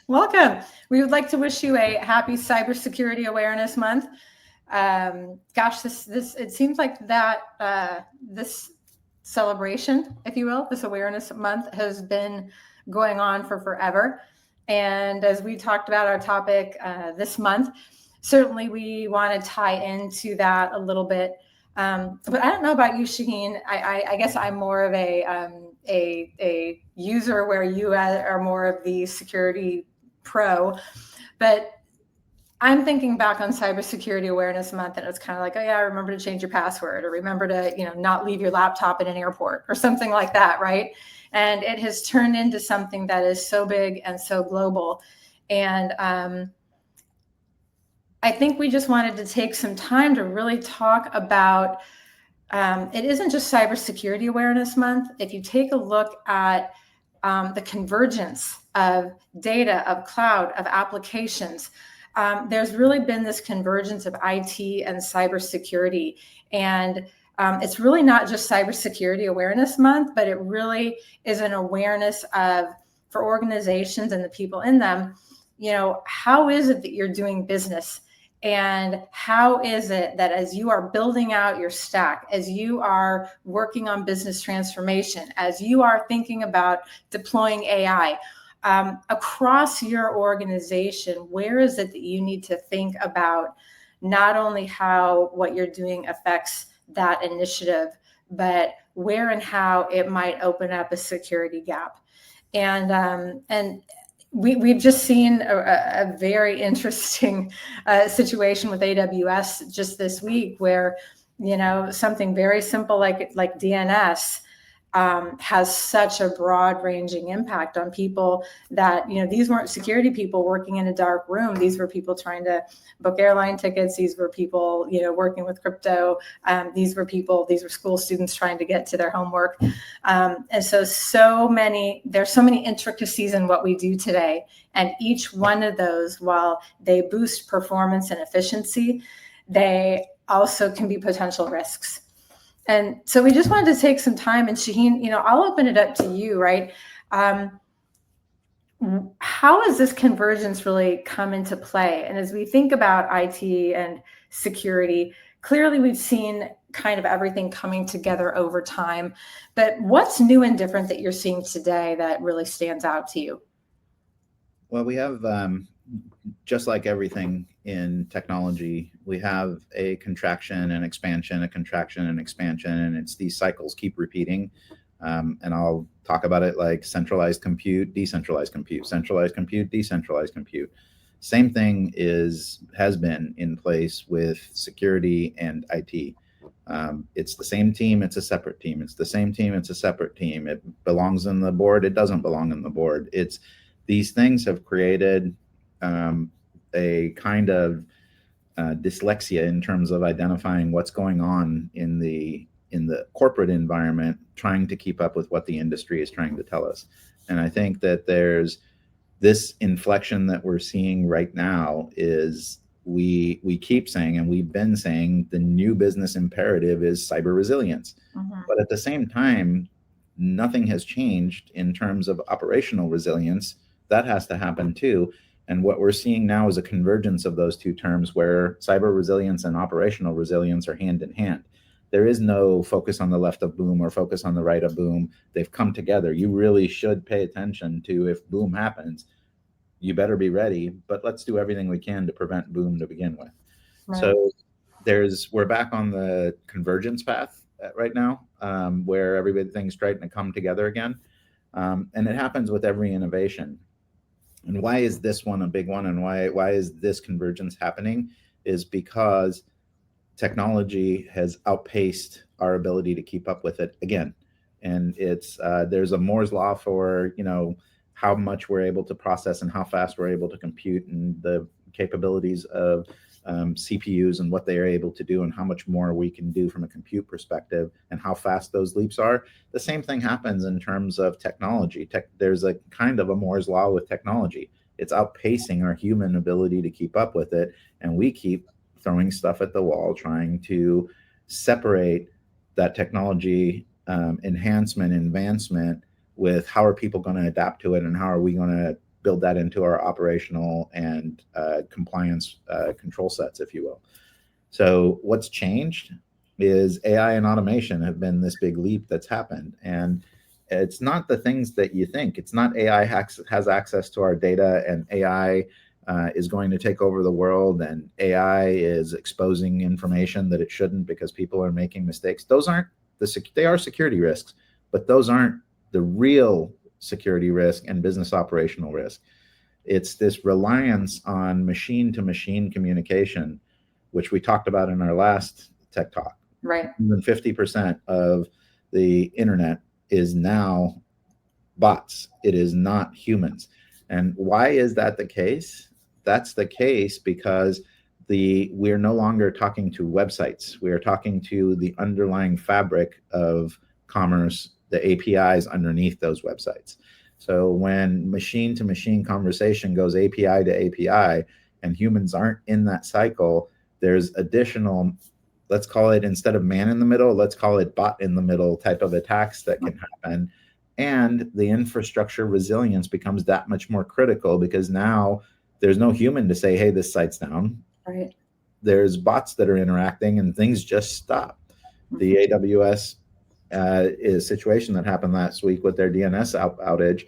Welcome. We would like to wish you a happy Cybersecurity Awareness Month. Gosh, it seems like that this celebration, if you will, this Awareness Month has been going on for forever. And as we talked about our topic this month, certainly we want to tie into that a little bit. But I don't know about you, Shaheen. I guess I'm more of a user, where you are more of the security pro. But I'm thinking back on Cybersecurity Awareness Month, and it's kind of like, oh yeah, remember to change your password, or remember to not leave your laptop in an airport, or something like that, right? And it has turned into something that is so big and so global. And I think we just wanted to take some time to really talk about, it isn't just Cybersecurity Awareness Month. If you take a look at the convergence of data, of cloud, of applications, there's really been this convergence of IT and cybersecurity. And it's really not just Cybersecurity Awareness Month, but it really is an awareness for organizations and the people in them, how is it that you're doing business? And how is it that as you are building out your stack, as you are working on business transformation, as you are thinking about deploying AI, across your organization, where is it that you need to think about not only how what you're doing affects that initiative, but where and how it might open up a security gap? And we've just seen a very interesting situation with AWS just this week, where something very simple like DNS has such a broad-ranging impact on people that these weren't security people working in a dark room. These were people trying to book airline tickets. These were people working with crypto. These were school students trying to get to their homework. And there's so many intricacies in what we do today, and each one of those, while they boost performance and efficiency, they also can be potential risks. And so we just wanted to take some time, and Shaheen, I'll open it up to you, right? How has this convergence really come into play? And as we think about IT and security, clearly we've seen kind of everything coming together over time, but what's new and different that you're seeing today that really stands out to you? Well, we have, just like everything in technology, we have a contraction and expansion, a contraction and expansion, and it's these cycles keep repeating. And I'll talk about it like centralized compute, decentralized compute, centralized compute, decentralized compute. Same thing has been in place with security and IT. It's the same team, it's a separate team. It's the same team, it's a separate team. It belongs in the board, it doesn't belong in the board. These things have created a kind of dyslexia in terms of identifying what's going on in the corporate environment, trying to keep up with what the industry is trying to tell us. And I think that there's this inflection that we're seeing right now is we keep saying, and we've been saying, the new business imperative is cyber resilience. Mm-hmm. But at the same time, nothing has changed in terms of operational resilience. That has to happen too. And what we're seeing now is a convergence of those two terms, where cyber resilience and operational resilience are hand in hand. There is no focus on the left of boom or focus on the right of boom. They've come together. You really should pay attention to, if boom happens, you better be ready, but let's do everything we can to prevent boom to begin with. Right. So we're back on the convergence path right now, where everything's trying to come together again. And it happens with every innovation. And why is this one a big one, and why is this convergence happening? Is because technology has outpaced our ability to keep up with it again. And there's a Moore's law for how much we're able to process and how fast we're able to compute, and the capabilities of CPUs and what they are able to do, and how much more we can do from a compute perspective, and how fast those leaps are. The same thing happens in terms of technology. There's a kind of a Moore's law with technology. It's outpacing our human ability to keep up with it, and we keep throwing stuff at the wall, trying to separate that technology enhancement, advancement, with how are people going to adapt to it, and how are we going to build that into our operational and compliance control sets, if you will. So what's changed is AI and automation have been this big leap that's happened. And it's not the things that you think. It's not AI has access to our data and AI is going to take over the world and AI is exposing information that it shouldn't because people are making mistakes. Those aren't they are security risks, but those aren't the real security risk and business operational risk. It's this reliance on machine-to-machine communication, which we talked about in our last tech talk. Right. Even 50% of the internet is now bots. It is not humans. And why is that the case? That's the case because we're no longer talking to websites. We are talking to the underlying fabric of commerce, the APIs underneath those websites. So when machine-to-machine conversation goes API to API and humans aren't in that cycle, there's additional, let's call it, instead of man in the middle, let's call it bot in the middle type of attacks that can happen. And the infrastructure resilience becomes that much more critical because now there's no human to say, hey, this site's down. Right. There's bots that are interacting and things just stop. The AWS situation that happened last week with their DNS outage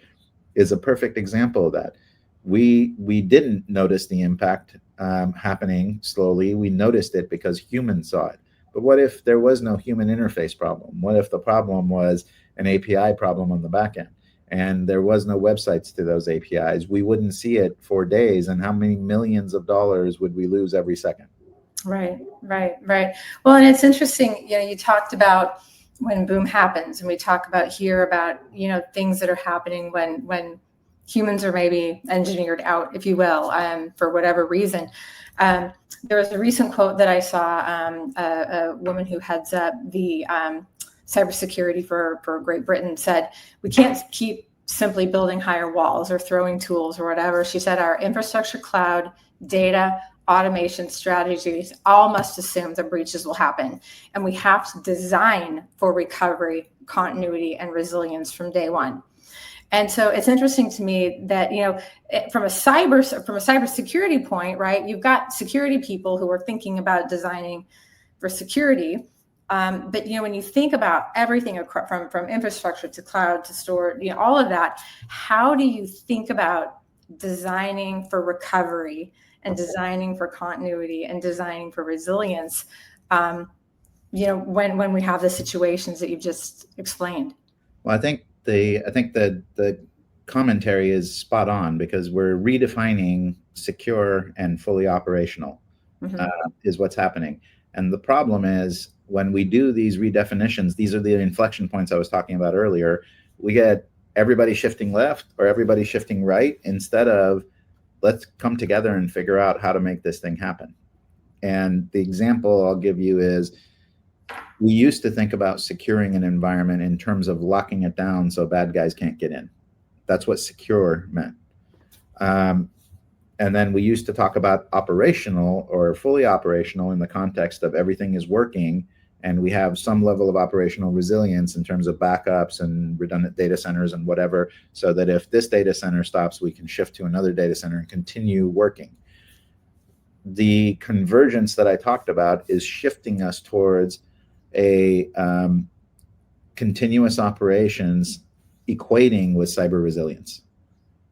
is a perfect example of that. We didn't notice the impact happening slowly. We noticed it because humans saw it. But what if there was no human interface problem? What if the problem was an API problem on the back end and there was no websites to those APIs? We wouldn't see it for days. And how many millions of dollars would we lose every second? Right. Well, and it's interesting, you talked about when boom happens, and we talk about here about, things that are happening when humans are maybe engineered out, if you will, for whatever reason. There was a recent quote that I saw, a woman who heads up the cybersecurity for Great Britain said, we can't keep simply building higher walls or throwing tools or whatever. She said, our infrastructure, cloud, data, automation strategies all must assume that breaches will happen. And we have to design for recovery, continuity, and resilience from day one. And so it's interesting to me that, from a cybersecurity point, right, you've got security people who are thinking about designing for security. But, when you think about everything from infrastructure to cloud to store, all of that, how do you think about designing for recovery and designing for continuity and designing for resilience, when we have the situations that you've just explained? Well, I think the commentary is spot on because we're redefining secure and fully operational is what's happening. And the problem is when we do these redefinitions, these are the inflection points I was talking about earlier. We get everybody shifting left or everybody shifting right instead of let's come together and figure out how to make this thing happen. And the example I'll give you is we used to think about securing an environment in terms of locking it down so bad guys can't get in. That's what secure meant. And then we used to talk about operational or fully operational in the context of everything is working and we have some level of operational resilience in terms of backups and redundant data centers and whatever, so that if this data center stops, we can shift to another data center and continue working. The convergence that I talked about is shifting us towards a continuous operations equating with cyber resilience.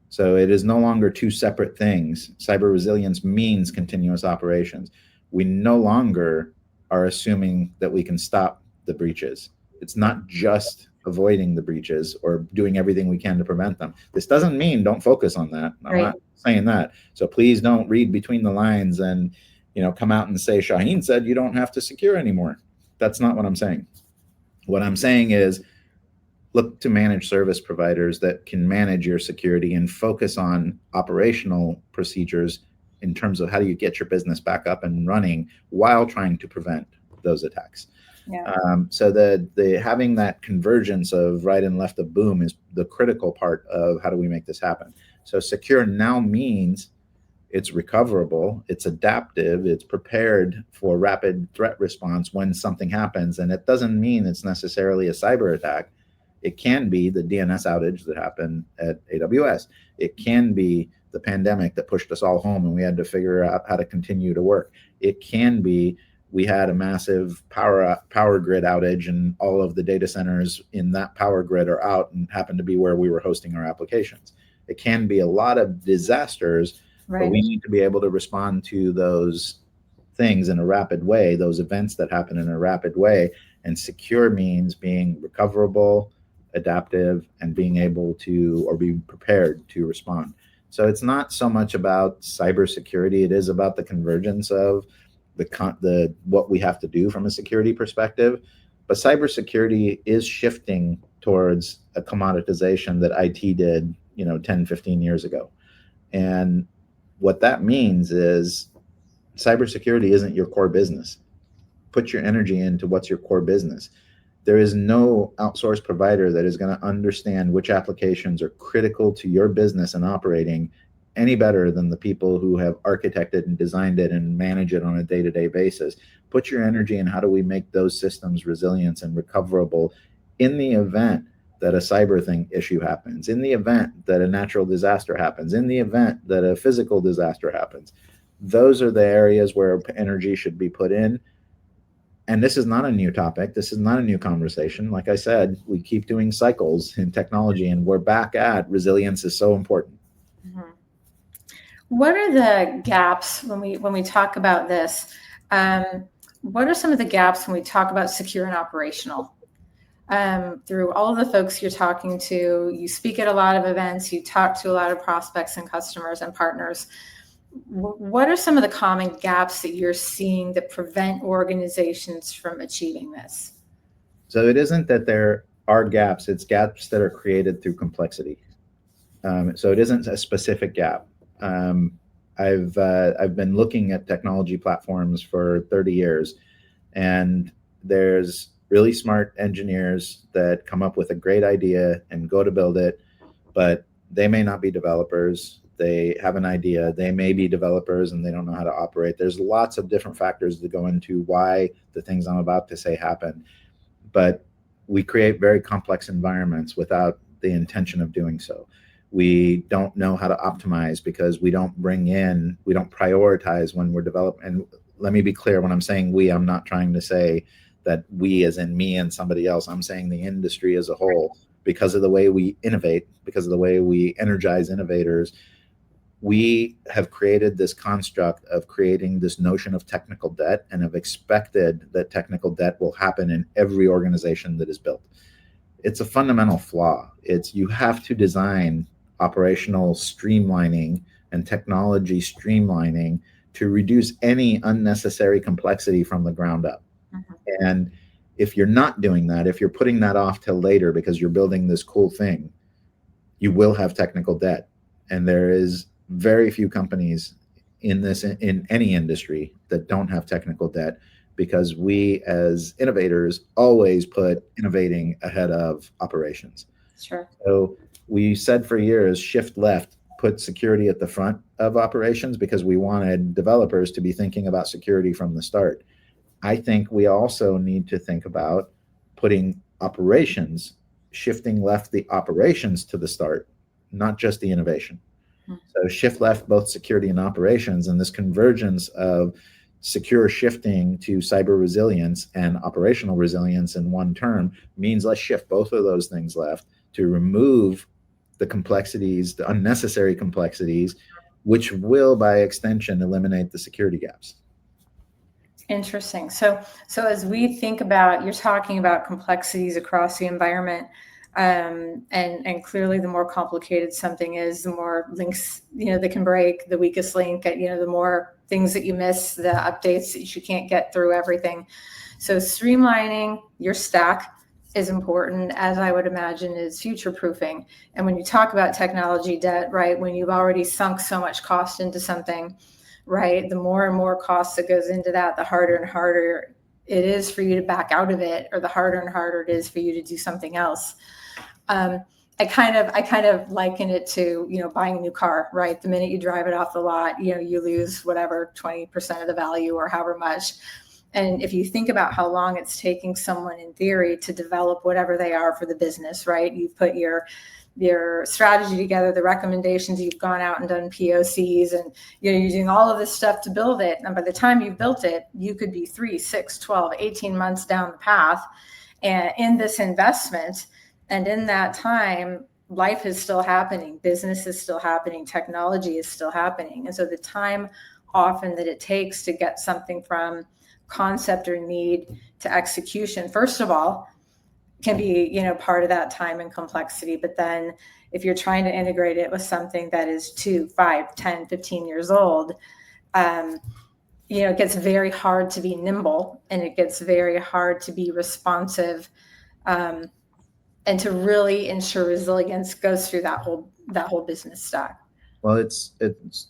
So it is no longer two separate things. Cyber resilience means continuous operations. We no longer are assuming that we can stop the breaches. It's not just avoiding the breaches or doing everything we can to prevent them. This doesn't mean don't focus on that. I'm not saying that. So please don't read between the lines and come out and say, Shaheen said you don't have to secure anymore. That's not what I'm saying. What I'm saying is look to managed service providers that can manage your security and focus on operational procedures in terms of how do you get your business back up and running while trying to prevent those attacks. Yeah. So the having that convergence of right and left of boom is the critical part of how do we make this happen. So secure now means it's recoverable, it's adaptive, it's prepared for rapid threat response when something happens. And it doesn't mean it's necessarily a cyber attack. It can be the DNS outage that happened at AWS. It can be the pandemic that pushed us all home and we had to figure out how to continue to work. It can be we had a massive power grid outage and all of the data centers in that power grid are out and happen to be where we were hosting our applications. It can be a lot of disasters, right. But we need to be able to respond to those things in a rapid way, those events that happen in a rapid way. And secure means being recoverable, adaptive, and being able to, or be prepared to respond. So it's not so much about cybersecurity. It is about the convergence of the what we have to do from a security perspective. But cybersecurity is shifting towards a commoditization that IT did, 10, 15 years ago. And what that means is cybersecurity isn't your core business. Put your energy into what's your core business. There is no outsourced provider that is going to understand which applications are critical to your business and operating any better than the people who have architected and designed it and manage it on a day-to-day basis. Put your energy in how do we make those systems resilient and recoverable in the event that a cyber issue happens, in the event that a natural disaster happens, in the event that a physical disaster happens. Those are the areas where energy should be put in. And this is not a new topic. This is not a new conversation. Like I said, we keep doing cycles in technology and we're back at resilience is so important. Mm-hmm. What are the gaps when we talk about this? What are some of the gaps when we talk about secure and operational? Through all of the folks you're talking to, you speak at a lot of events, you talk to a lot of prospects and customers and partners. What are some of the common gaps that you're seeing that prevent organizations from achieving this? So it isn't that there are gaps, it's gaps that are created through complexity. So it isn't a specific gap. I've been looking at technology platforms for 30 years, and there's really smart engineers that come up with a great idea and go to build it, but they may not be developers. They have an idea, they may be developers and they don't know how to operate. There's lots of different factors that go into why the things I'm about to say happen. But we create very complex environments without the intention of doing so. We don't know how to optimize because we don't prioritize when we're developing. And let me be clear, when I'm saying we, I'm not trying to say that we as in me and somebody else. I'm saying the industry as a whole, because of the way we innovate, because of the way we energize innovators, we have created this construct of creating this notion of technical debt and have expected that technical debt will happen in every organization that is built. It's a fundamental flaw. You have to design operational streamlining and technology streamlining to reduce any unnecessary complexity from the ground up. Mm-hmm. And if you're not doing that, if you're putting that off till later because you're building this cool thing, you will have technical debt. And there is very few companies in any industry that don't have technical debt, because we as innovators always put innovating ahead of operations. Sure. So we said for years, shift left, put security at the front of operations because we wanted developers to be thinking about security from the start. I think we also need to think about putting operations, shifting left the operations to the start, not just the innovation. So shift left both security and operations, and this convergence of secure shifting to cyber resilience and operational resilience in one term means let's shift both of those things left to remove the complexities, the unnecessary complexities, which will by extension eliminate the security gaps. Interesting. So as we think about, you're talking about complexities across the environment. And clearly the more complicated something is, the more links, that can break, the weakest link, the more things that you miss, the updates that you can't get through everything. So streamlining your stack is important, as I would imagine is future proofing. And when you talk about technology debt, right, when you've already sunk so much cost into something, right, the more and more cost that goes into that, the harder and harder it is for you to back out of it, or the harder and harder it is for you to do something else. I kind of liken it to, buying a new car, right? The minute you drive it off the lot, you lose whatever, 20% of the value or however much. And if you think about how long it's taking someone in theory to develop whatever they are for the business, right? You've put your strategy together, the recommendations, you've gone out and done POCs, and you're using all of this stuff to build it. And by the time you've built it, you could be 3, 6, 12, 18 months down the path and in this investment. And in that time, life is still happening, business is still happening, technology is still happening. And so the time often that it takes to get something from concept or need to execution, first of all, can be, part of that time and complexity. But then if you're trying to integrate it with something that is 2, 5, 10, 15 years old, it gets very hard to be nimble, and it gets very hard to be responsive, and to really ensure resilience goes through that whole business stack. Well, it's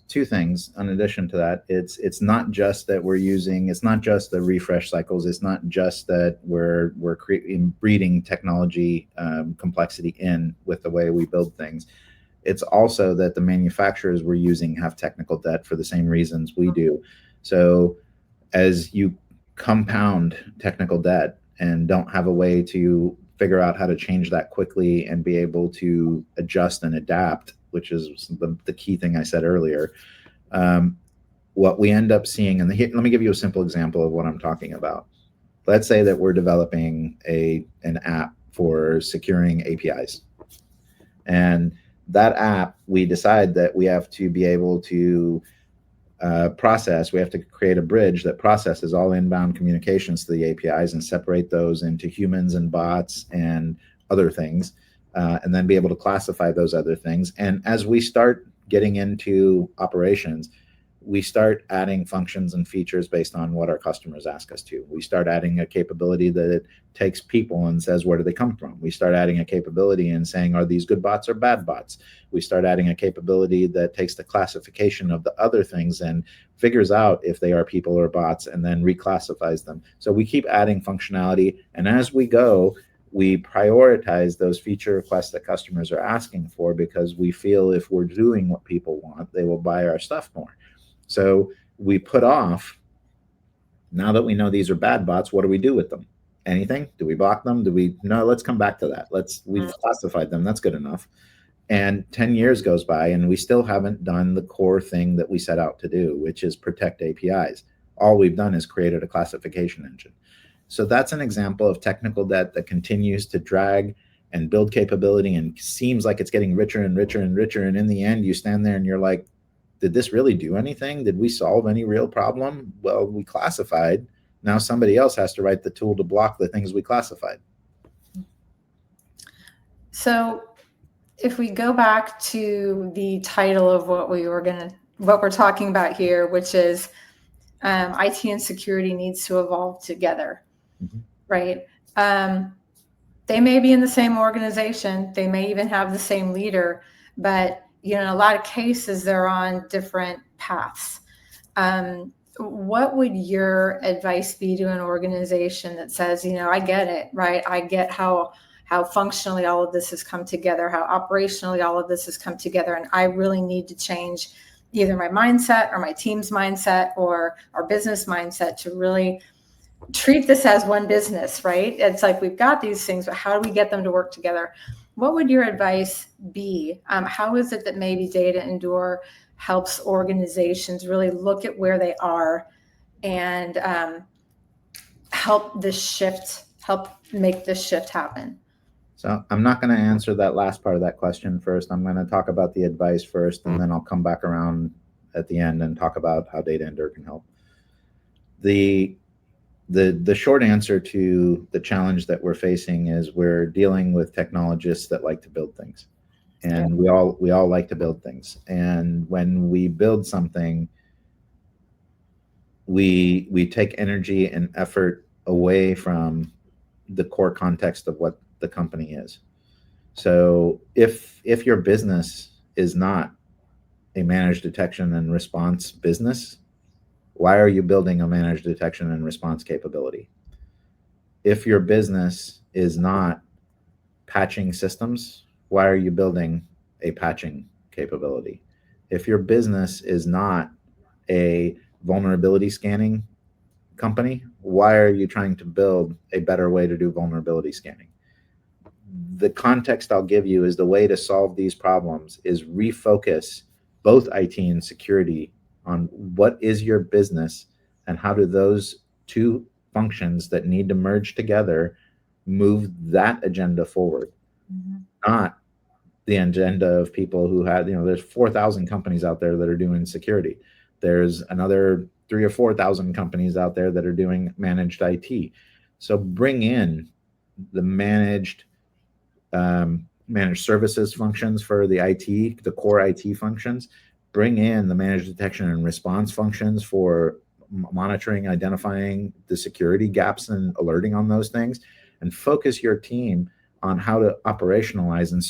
two things. In addition to that, it's not just that it's not just the refresh cycles. It's not just that we're breeding technology complexity in with the way we build things. It's also that the manufacturers we're using have technical debt for the same reasons we do. So as you compound technical debt and don't have a way to figure out how to change that quickly and be able to adjust and adapt, which is the key thing I said earlier, what we end up seeing, and let me give you a simple example of what I'm talking about. Let's say that we're developing an app for securing APIs. And that app, we decide that we have to be able to we have to create a bridge that processes all inbound communications to the APIs and separate those into humans and bots and other things, and then be able to classify those other things. And as we start getting into operations, we start adding functions and features based on what our customers ask us to. We start adding a capability that it takes people and says, where do they come from? We start adding a capability and saying, are these good bots or bad bots? We start adding a capability that takes the classification of the other things and figures out if they are people or bots and then reclassifies them. So we keep adding functionality. And as we go, we prioritize those feature requests that customers are asking for, because we feel if we're doing what people want, they will buy our stuff more. So we put off, now that we know these are bad bots, what do we do with them? Anything? Do we block them? No, let's come back to that. We've classified them. That's good enough. And 10 years goes by and we still haven't done the core thing that we set out to do, which is protect APIs. All we've done is created a classification engine. So that's an example of technical debt that continues to drag and build capability and seems like it's getting richer and richer and richer. And in the end, you stand there and you're like, did this really do anything? Did we solve any real problem? Well, we classified. Now somebody else has to write the tool to block the things we classified. So if we go back to the title of what we're talking about here, which is IT and security needs to evolve together, right? They may be in the same organization. They may even have the same leader, but in a lot of cases, they're on different paths. What would your advice be to an organization that says, I get it, right? I get how functionally all of this has come together, how operationally all of this has come together, and I really need to change either my mindset or my team's mindset or our business mindset to really treat this as one business, right? It's like we've got these things, but how do we get them to work together? What would your advice be? How is it that maybe DataEndure helps organizations really look at where they are and help make this shift happen? So I'm not going to answer that last part of that question first. I'm going to talk about the advice first, and then I'll come back around at the end and talk about how DataEndure can help. The short answer to the challenge that we're facing is we're dealing with technologists that like to build things, and we all like to build things. And when we build something, we take energy and effort away from the core context of what the company is. So if your business is not a managed detection and response business, why are you building a managed detection and response capability? If your business is not patching systems, why are you building a patching capability? If your business is not a vulnerability scanning company, why are you trying to build a better way to do vulnerability scanning? The context I'll give you is the way to solve these problems is refocus both IT and security on what is your business and how do those two functions that need to merge together move that agenda forward, not the agenda of people who had, there's 4,000 companies out there that are doing security. There's another 3,000 or 4,000 companies out there that are doing managed IT. So bring in the managed services functions for the IT, the core IT functions. Bring in the managed detection and response functions for monitoring, identifying the security gaps and alerting on those things, and focus your team on how to operationalize and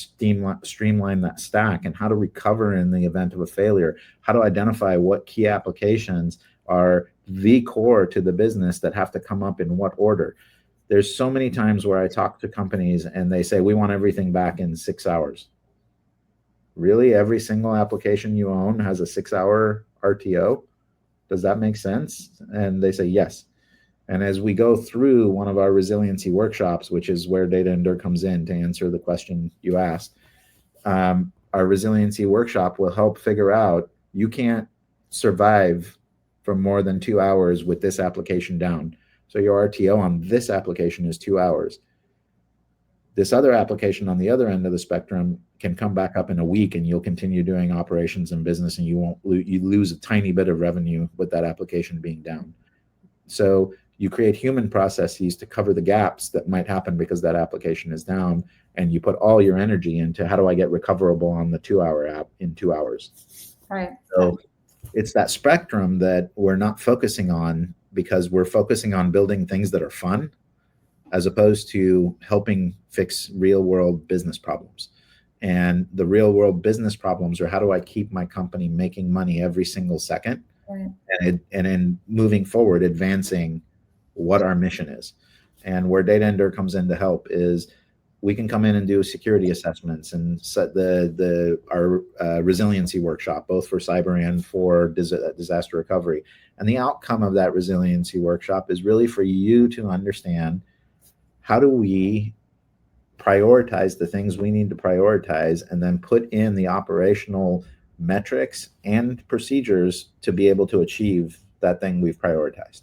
streamline that stack and how to recover in the event of a failure, how to identify what key applications are the core to the business that have to come up in what order. There's so many times where I talk to companies and they say, we want everything back in 6 hours. Really? Every single application you own has a 6-hour RTO? Does that make sense? And they say, yes. And as we go through one of our resiliency workshops, which is where DataEndure comes in to answer the question you asked, our resiliency workshop will help figure out you can't survive for more than 2 hours with this application down. So your RTO on this application is 2 hours. This other application on the other end of the spectrum can come back up in a week and you'll continue doing operations and business and you lose a tiny bit of revenue with that application being down. So you create human processes to cover the gaps that might happen because that application is down, and you put all your energy into how do I get recoverable on the 2-hour app in 2 hours. Right. So it's that spectrum that we're not focusing on because we're focusing on building things that are fun as opposed to helping fix real world business problems. And the real world business problems are how do I keep my company making money every single second, right, and in moving forward, advancing what our mission is. And where DataEndure comes in to help is we can come in and do security assessments and set our resiliency workshop, both for cyber and for disaster recovery. And the outcome of that resiliency workshop is really for you to understand how do we prioritize the things we need to prioritize and then put in the operational metrics and procedures to be able to achieve that thing we've prioritized.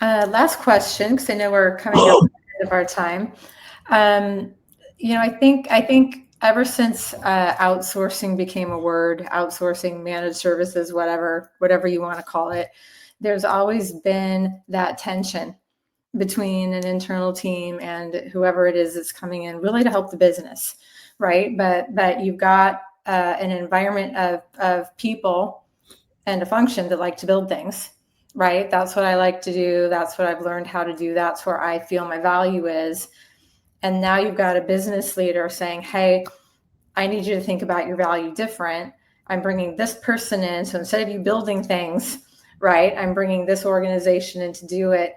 Last question, because I know we're coming up to the end of our time. I think ever since outsourcing became a word, outsourcing, managed services, whatever you want to call it, there's always been that tension between an internal team and whoever it is that's coming in, really to help the business, right? But you've got an environment of people and a function that like to build things. Right? That's what I like to do. That's what I've learned how to do. That's where I feel my value is. And now you've got a business leader saying, hey, I need you to think about your value different. I'm bringing this person in. So instead of you building things, right, I'm bringing this organization in to do it.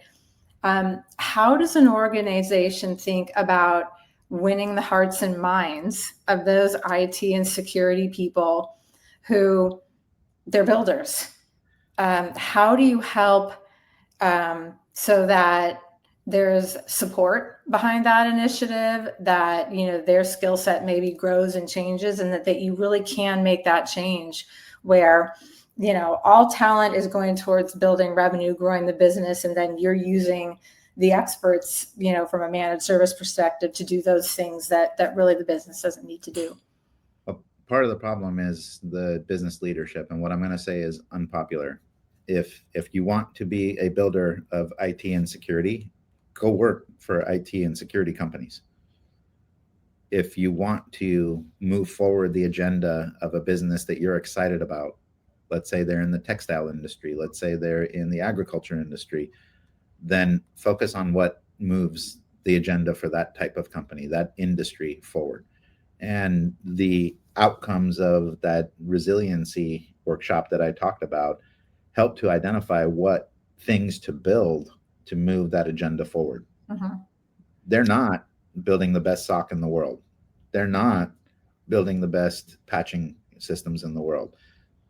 How does an organization think about winning the hearts and minds of those IT and security people who they're builders? How do you help so that there's support behind that initiative, that their skill set maybe grows and changes, and that you really can make that change where all talent is going towards building revenue, growing the business, and then you're using the experts from a managed service perspective to do those things that really the business doesn't need to do. Part of the problem is the business leadership, and what I'm going to say is unpopular. If you want to be a builder of IT and security, go work for IT and security companies. If you want to move forward the agenda of a business that you're excited about, let's say they're in the textile industry, let's say they're in the agriculture industry, then focus on what moves the agenda for that type of company, that industry forward. And the outcomes of that resiliency workshop that I talked about help to identify what things to build to move that agenda forward. Uh-huh. They're not building the best SOC in the world. They're not building the best patching systems in the world.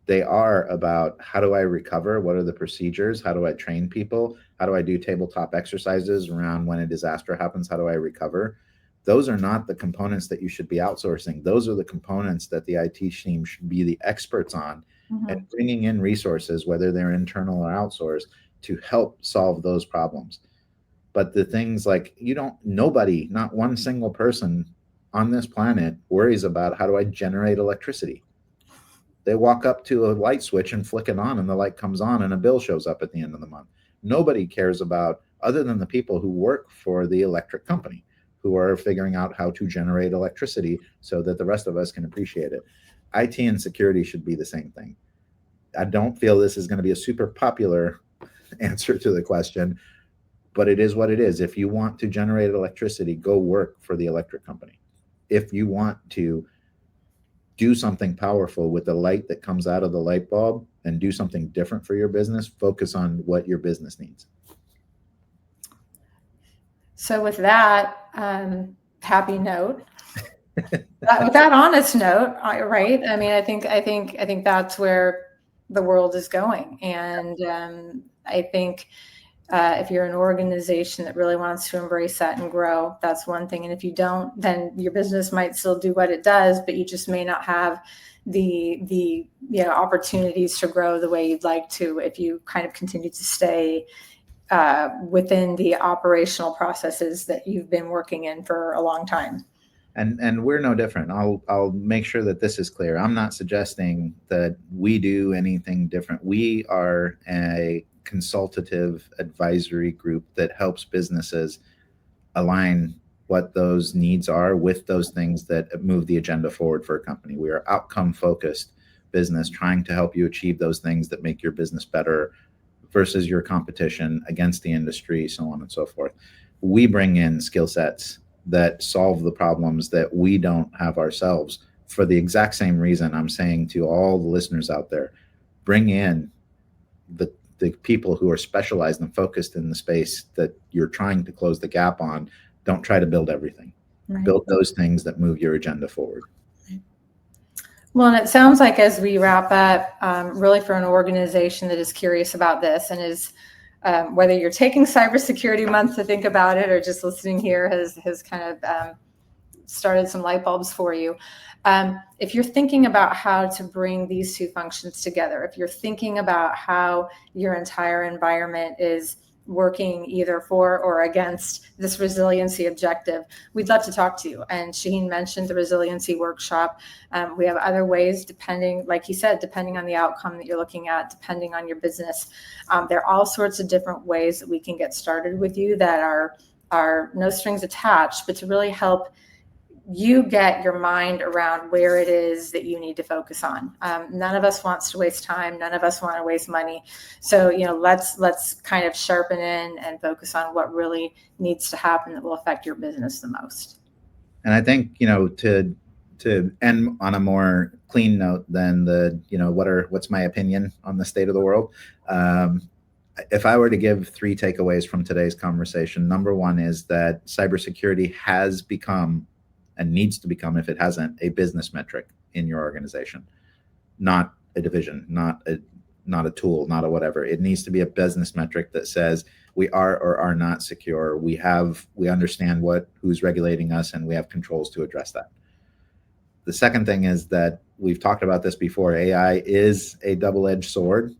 They are about, how do I recover? What are the procedures? How do I train people? How do I do tabletop exercises around when a disaster happens? How do I recover? Those are not the components that you should be outsourcing. Those are the components that the IT team should be the experts on, and bringing in resources, whether they're internal or outsourced, to help solve those problems. But the things like, nobody, not one single person on this planet worries about, how do I generate electricity? They walk up to a light switch and flick it on, and the light comes on, and a bill shows up at the end of the month. Nobody cares about, other than the people who work for the electric company, who are figuring out how to generate electricity so that the rest of us can appreciate it. IT and security should be the same thing. I don't feel this is going to be a super popular answer to the question, but it is what it is. If you want to generate electricity, go work for the electric company. If you want to do something powerful with the light that comes out of the light bulb and do something different for your business, focus on what your business needs. So with that happy note, with that honest note, right? I mean, I think that's where the world is going, and I think if you're an organization that really wants to embrace that and grow, that's one thing. And if you don't, then your business might still do what it does, but you just may not have the opportunities to grow the way you'd like to if you kind of continue to stay within the operational processes that you've been working in for a long time. And we're no different. I'll make sure that this is clear. I'm not suggesting that we do anything different. We are a consultative advisory group that helps businesses align what those needs are with those things that move the agenda forward for a company. We are outcome focused business, trying to help you achieve those things that make your business better versus your competition, against the industry, so on and so forth. We bring in skill sets that solve the problems that we don't have ourselves, for the exact same reason I'm saying to all the listeners out there, bring in the people who are specialized and focused in the space that you're trying to close the gap on. Don't try to build everything. Right. Build those things that move your agenda forward. Well, and it sounds like, as we wrap up, really for an organization that is curious about this and is, whether you're taking Cybersecurity Month to think about it or just listening here has kind of started some light bulbs for you. If you're thinking about how to bring these two functions together, if you're thinking about how your entire environment is working either for or against this resiliency objective, we'd love to talk to you. And Shaheen mentioned the resiliency workshop. We have other ways, depending, like he said, depending on the outcome that you're looking at, depending on your business. There are all sorts of different ways that we can get started with you that are no strings attached, but to really help you get your mind around where it is that you need to focus on. None of us wants to waste time. None of us want to waste money. So, let's kind of sharpen in and focus on what really needs to happen that will affect your business the most. And I think, to end on a more clean note than what's my opinion on the state of the world. If I were to give 3 takeaways from today's conversation, number 1 is that cybersecurity has become, and needs to become, if it hasn't, a business metric in your organization, not a division, not a tool, not a whatever. It needs to be a business metric that says we are or are not secure. We understand who's regulating us, and we have controls to address that. The second thing is that we've talked about this before. AI is a double-edged sword,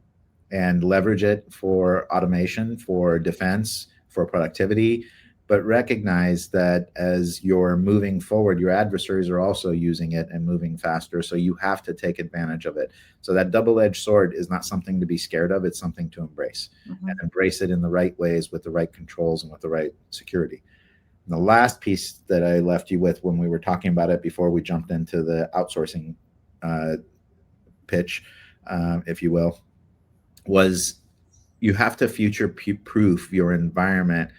and leverage it for automation, for defense, for productivity. But recognize that as you're moving forward, your adversaries are also using it and moving faster. So you have to take advantage of it. So that double-edged sword is not something to be scared of. It's something to embrace, and embrace it in the right ways, with the right controls and with the right security. And the last piece that I left you with when we were talking about it before we jumped into the outsourcing pitch, if you will, was you have to future-proof your environment.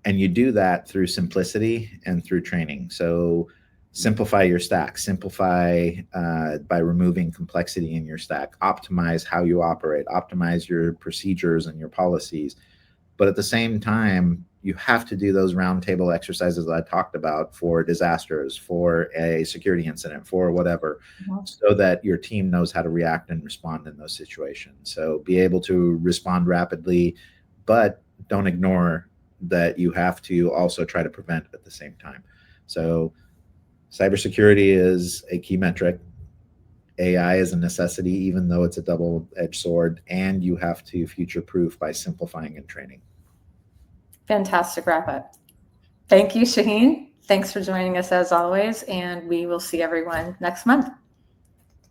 And you do that through simplicity and through training. So simplify your stack, simplify by removing complexity in your stack, optimize how you operate, optimize your procedures and your policies, But at the same time, you have to do those roundtable exercises that I talked about for disasters, for a security incident, for whatever, so that your team knows how to react and respond in those situations. So be able to respond rapidly, but don't ignore that you have to also try to prevent at the same time. So cybersecurity is a key metric. AI is a necessity, even though it's a double-edged sword, and you have to future-proof by simplifying and training. Fantastic wrap up. Thank you, Shaheen. Thanks for joining us as always, and we will see everyone next month.